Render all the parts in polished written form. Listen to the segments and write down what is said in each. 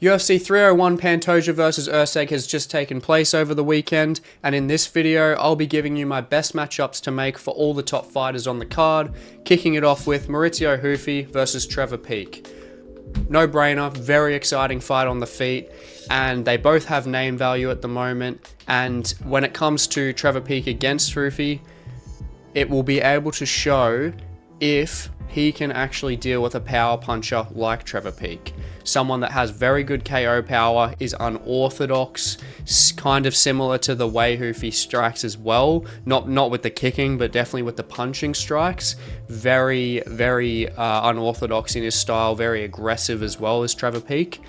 UFC 301 Pantoja vs Erceg has just taken place over the weekend, and in this video I'll be giving you my best matchups to make for all the top fighters on the card, kicking it off with Mauricio Ruffy versus Trevor Peek. No brainer, very exciting fight on the feet, and they both have name value at the moment, and when it comes to Trevor Peek against Ruffy, it will be able to show if he can actually deal with a power puncher like Trevor Peek. Someone that has very good KO power, is unorthodox, kind of similar to the way Ruffy strikes as well. Not with the kicking, but definitely with the punching strikes. Very unorthodox in his style, very aggressive as well as Trevor Peek.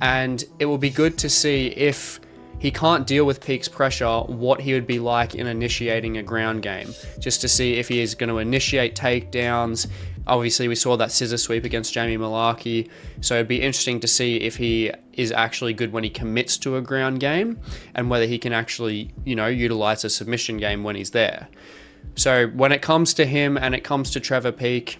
And it will be good to see if he can't deal with Peek's pressure, what he would be like in initiating a ground game, just to see if he is going to initiate takedowns. Obviously, we saw that scissor sweep against Jamie Mullarkey, so it'd be interesting to see if he is actually good when he commits to a ground game, and whether he can actually, utilize a submission game when he's there. So when it comes to him and it comes to Trevor Peek,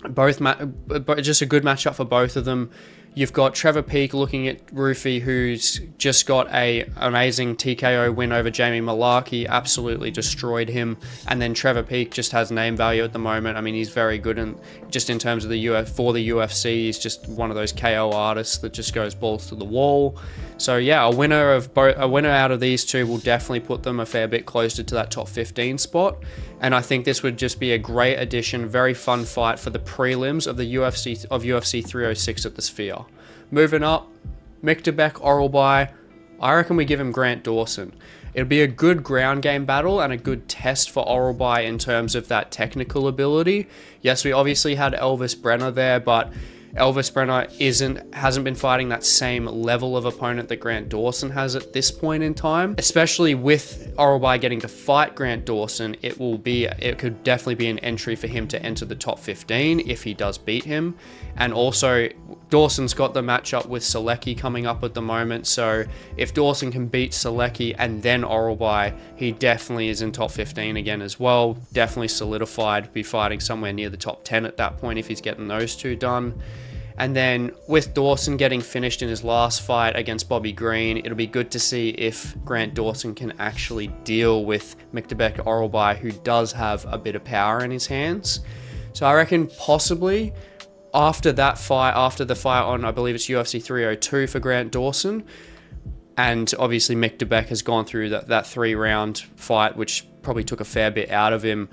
just a good matchup for both of them. You've got Trevor Peek looking at Ruffy, who's just got an amazing TKO win over Jamie Mullarkey, absolutely destroyed him. And then Trevor Peek just has name value at the moment. I mean, he's very good, and just in terms of the UFC, he's just one of those KO artists that just goes balls to the wall. So yeah, a winner out of these two will definitely put them a fair bit closer to that top 15 spot. And I think this would just be a great addition, very fun fight for the prelims of the UFC 306 at the Sphere. Moving up, Myktybek Orolbai. I reckon we give him Grant Dawson. It'll be a good ground game battle and a good test for Orolbai in terms of that technical ability. Yes, we obviously had Elvis Brenner there, but Elvis Brenner hasn't been fighting that same level of opponent that Grant Dawson has at this point in time. Especially with Orolbai getting to fight Grant Dawson, it could definitely be an entry for him to enter the top 15 if he does beat him. And also, Dawson's got the matchup with Selecki coming up at the moment, so if Dawson can beat Selecki and then Orolbai, he definitely is in top 15 again as well. Definitely solidified, be fighting somewhere near the top 10 at that point if he's getting those two done. And then with Dawson getting finished in his last fight against Bobby Green, it'll be good to see if Grant Dawson can actually deal with Myktybek Orolbai, who does have a bit of power in his hands. So I reckon possibly after the fight on, I believe it's UFC 302 for Grant Dawson, and obviously Myktybek has gone through that 3-round fight, which probably took a fair bit out of him.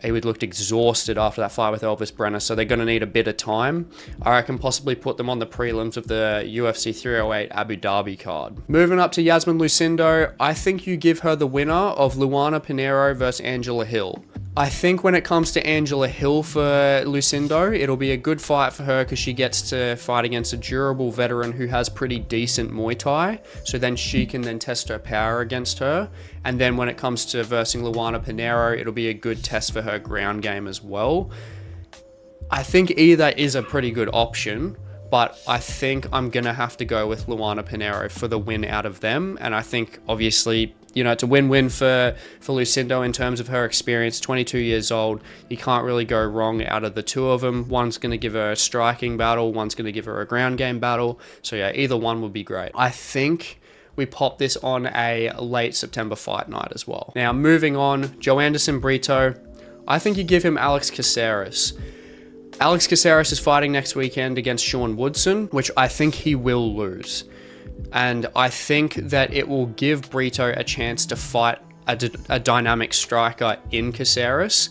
He would looked exhausted after that fight with Elvis Brenner, so they're going to need a bit of time. I reckon possibly put them on the prelims of the UFC 308 Abu Dhabi card. Moving up to Iasmin Lucindo, I think you give her the winner of Luana Pinheiro versus Angela Hill. I think when it comes to Angela Hill for Lucindo, it'll be a good fight for her because she gets to fight against a durable veteran who has pretty decent Muay Thai. So then she can then test her power against her. And then when it comes to versing Luana Pinheiro, it'll be a good test for her ground game as well. I think either is a pretty good option, but I think I'm going to have to go with Luana Pinheiro for the win out of them. And I think obviously, it's a win-win for Lucindo in terms of her experience, 22 years old. You can't really go wrong out of the two of them. One's going to give her a striking battle, one's going to give her a ground game battle. So yeah, either one would be great. I think we pop this on a late September fight night as well. Now, moving on, Joanderson Brito. I think you give him Alex Caceres. Alex Caceres is fighting next weekend against Sean Woodson, which I think he will lose. And I think that it will give Brito a chance to fight a dynamic striker in Caceres,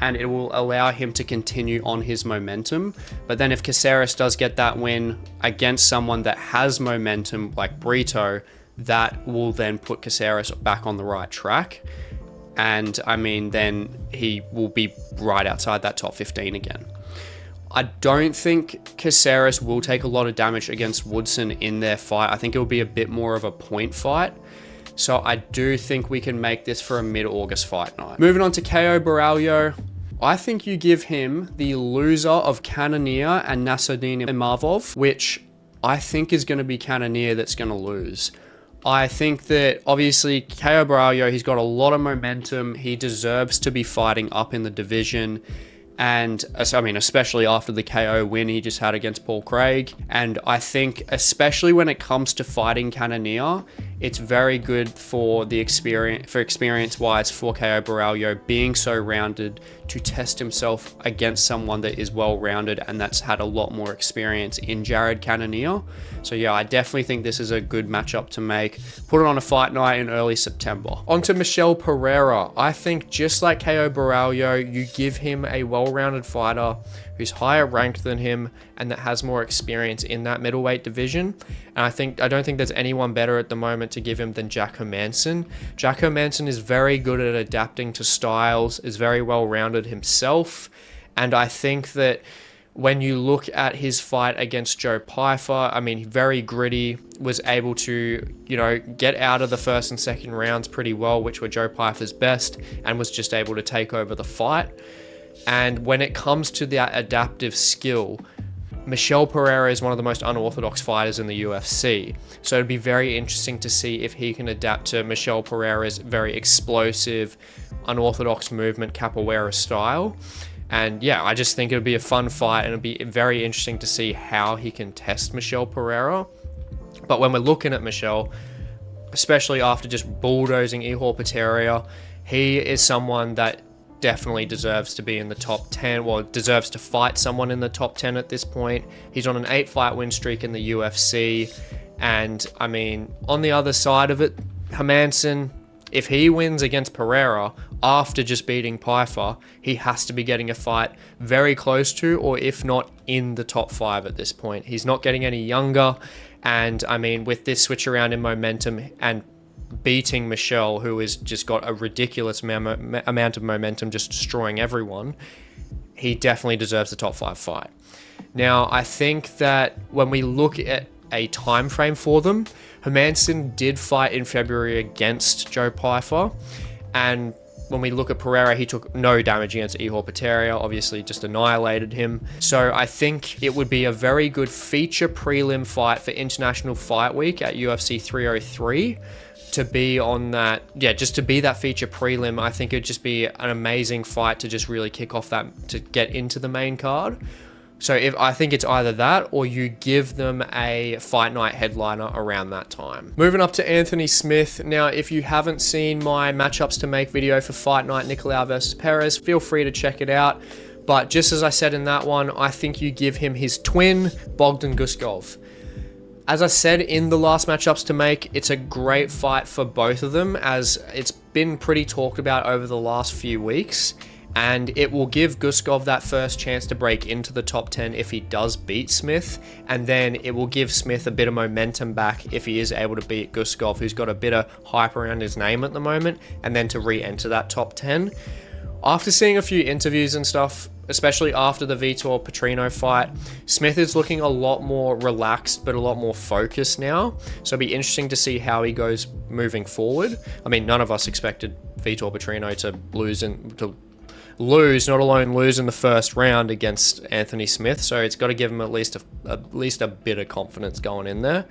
and it will allow him to continue on his momentum. But then if Caceres does get that win against someone that has momentum like Brito, that will then put Caceres back on the right track. And I mean, then he will be right outside that top 15 again. I don't think Caceres will take a lot of damage against Woodson in their fight. I think it will be a bit more of a point fight. So I do think we can make this for a mid-August fight night. Moving on to Caio Borralho. I think you give him the loser of Cannonier and Nassourdine Imavov, which I think is going to be Cannonier that's going to lose. I think that obviously Caio Borralho, he's got a lot of momentum. He deserves to be fighting up in the division. And I mean, especially after the KO win he just had against Paul Craig. And I think especially when it comes to fighting Cannonier, it's very good for the experience wise for Caio Borralho being so rounded to test himself against someone that is well rounded and that's had a lot more experience in Jared Cannonier. So yeah, I definitely think this is a good matchup to make. Put it on a fight night in early September. On to Michel Pereira. I think just like Caio Borralho, you give him a well-rounded fighter who's higher ranked than him and that has more experience in that middleweight division. And I don't think there's anyone better at the moment to give him than Jack Hermansson. Jack Hermansson is very good at adapting to styles, is very well-rounded himself. And I think that when you look at his fight against Joe Pyfer, I mean, very gritty, was able to, get out of the first and second rounds pretty well, which were Joe Pyfer's best, and was just able to take over the fight. And when it comes to that adaptive skill, Michel Pereira is one of the most unorthodox fighters in the UFC. So it'd be very interesting to see if he can adapt to Michel Pereira's very explosive, unorthodox movement capoeira style. And yeah, I just think it would be a fun fight and it'd be very interesting to see how he can test Michel Pereira. But when we're looking at Michel, especially after just bulldozing Ihor Pereira, he is someone that definitely deserves to be in the top 10, well, deserves to fight someone in the top 10 at this point. He's on an 8-fight win streak in the UFC. And I mean, on the other side of it, Hermansson, if he wins against Pereira after just beating Pyfer, he has to be getting a fight very close to, or if not in the top 5 at this point. He's not getting any younger. And I mean, with this switch around in momentum and beating Michel, who has just got a ridiculous amount of momentum, just destroying everyone, he definitely deserves the top 5 fight. Now, I think that when we look at a time frame for them, Hermansson did fight in February against Joe Pyfer, and when we look at Pereira, he took no damage against Ihor Pereira, obviously just annihilated him. So I think it would be a very good feature prelim fight for International Fight Week at UFC 303 to be on that, just to be that feature prelim. I think it'd just be an amazing fight to just really kick off that, to get into the main card. So I think it's either that or you give them a fight night headliner around that time. Moving up to Anthony Smith. Now, if you haven't seen my matchups to make video for Fight Night Nicolau versus Perez, feel free to check it out. But just as I said in that one, I think you give him his twin, Bogdan Guskov. As I said in the last matchups to make, it's a great fight for both of them, as it's been pretty talked about over the last few weeks. And it will give Guskov that first chance to break into the top 10 if he does beat Smith. And then it will give Smith a bit of momentum back if he is able to beat Guskov, who's got a bit of hype around his name at the moment, and then to re-enter that top 10. After seeing a few interviews and stuff, especially after the Vitor Petrino fight, Smith is looking a lot more relaxed, but a lot more focused now. So it'll be interesting to see how he goes moving forward. I mean, none of us expected Vitor Petrino to lose, not alone lose in the first round against Anthony Smith. So it's got to give him at least a bit of confidence going in there.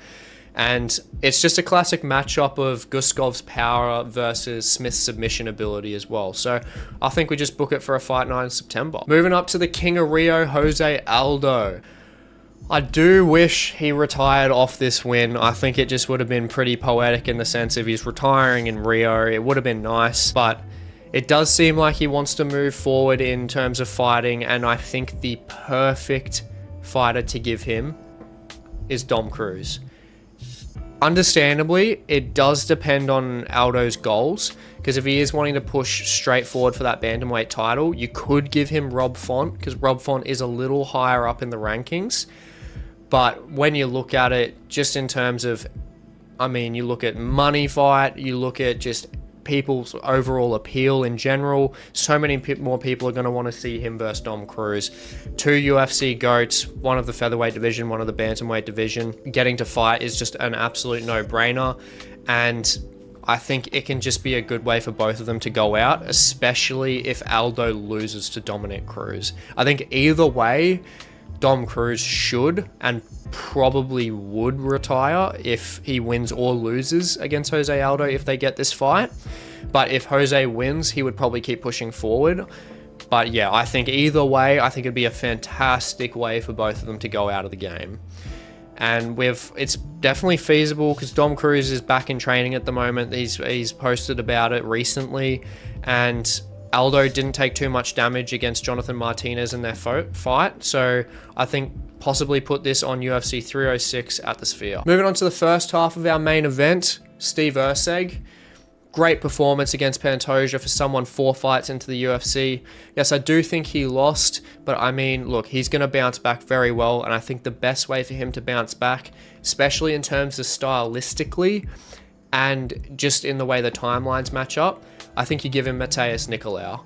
And it's just a classic matchup of Guskov's power versus Smith's submission ability as well. So I think we just book it for a fight night in September. Moving up to the King of Rio, Jose Aldo. I do wish he retired off this win. I think it just would have been pretty poetic in the sense of he's retiring in Rio. It would have been nice, but it does seem like he wants to move forward in terms of fighting, and I think the perfect fighter to give him is Dom Cruz. Understandably, it does depend on Aldo's goals, because if he is wanting to push straight forward for that bantamweight title, you could give him Rob Font, because Rob Font is a little higher up in the rankings. But when you look at it, just in terms of, I mean, you look at money fight, you look at just people's overall appeal in general, so many more people are going to want to see him versus Dom Cruz. 2 UFC GOATs, one of the featherweight division, one of the bantamweight division. Getting to fight is just an absolute no-brainer, and I think it can just be a good way for both of them to go out, especially if Aldo loses to Dominic Cruz. I think either way, Dom Cruz should and probably would retire if he wins or loses against Jose Aldo if they get this fight. But if Jose wins, he would probably keep pushing forward. But yeah, I think either way, I think it'd be a fantastic way for both of them to go out of the game. And it's definitely feasible because Dom Cruz is back in training at the moment. He's posted about it recently, and Aldo didn't take too much damage against Jonathan Martinez in their fight. So I think possibly put this on UFC 306 at the Sphere. Moving on to the first half of our main event, Steve Erceg. Great performance against Pantoja for someone 4 fights into the UFC. Yes, I do think he lost, but I mean, look, he's going to bounce back very well, and I think the best way for him to bounce back, especially in terms of stylistically and just in the way the timelines match up, I think you give him Matheus Nicolau.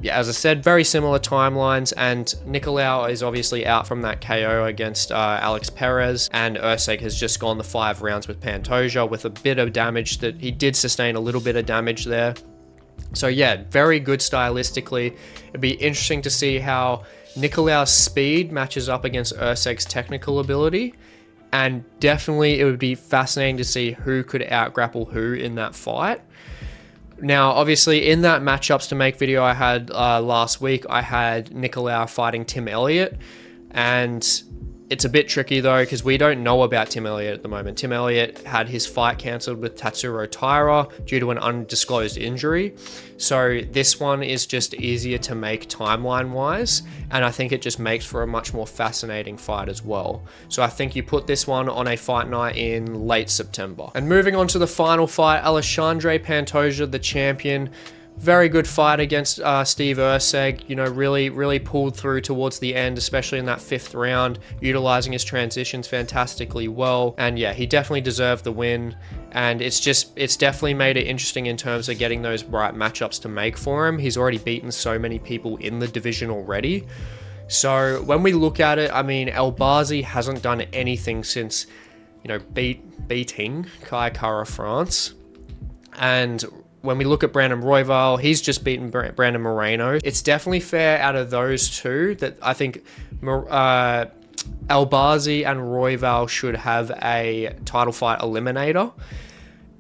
Yeah, as I said, very similar timelines, and Nicolau is obviously out from that KO against Alex Perez, and Erceg has just gone the 5 rounds with Pantoja with a bit of damage that he did sustain a little bit of damage there. So yeah, very good stylistically. It'd be interesting to see how Nicolau's speed matches up against Erceg's technical ability, and definitely it would be fascinating to see who could out-grapple who in that fight. Now, obviously, in that matchups to make video I had last week, I had Nicolau fighting Tim Elliott, and it's a bit tricky though because we don't know about Tim Elliott at the moment. Tim Elliott had his fight cancelled with Tatsuro Taira due to an undisclosed injury, so this one is just easier to make timeline-wise, and I think it just makes for a much more fascinating fight as well. So I think you put this one on a fight night in late September. And moving on to the final fight, Alexandre Pantoja, the champion. Very good fight against Steve Erceg, you know, really pulled through towards the end, especially in that 5th round, utilizing his transitions fantastically well. And yeah, he definitely deserved the win. And it's definitely made it interesting in terms of getting those right matchups to make for him. He's already beaten so many people in the division already. So when we look at it, I mean, Elbazi hasn't done anything since, you know, beating Kai Kara-France. And when we look at Brandon Royval, he's just beaten Brandon Moreno. It's definitely fair out of those two that I think Elbazi and Royval should have a title fight eliminator.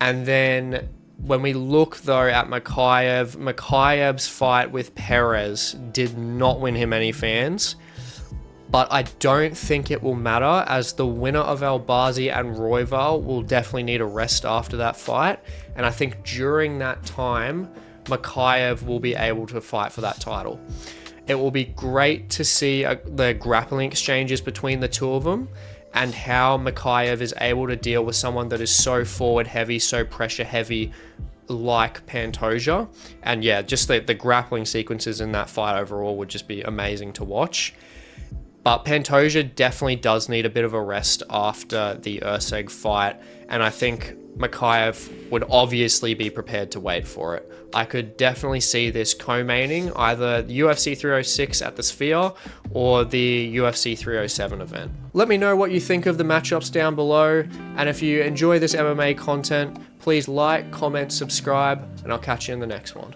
And then when we look though at Makhayev's fight with Perez did not win him any fans. But I don't think it will matter, as the winner of Elbazi and Royval will definitely need a rest after that fight. And I think during that time, Makhachev will be able to fight for that title. It will be great to see the grappling exchanges between the two of them, and how Makhachev is able to deal with someone that is so forward heavy, so pressure heavy, like Pantoja. And yeah, just the grappling sequences in that fight overall would just be amazing to watch. But Pantoja definitely does need a bit of a rest after the Erceg fight, and I think Makhachev would obviously be prepared to wait for it. I could definitely see this co-maining either the UFC 306 at the Sphere or the UFC 307 event. Let me know what you think of the matchups down below, and if you enjoy this MMA content, please like, comment, subscribe, and I'll catch you in the next one.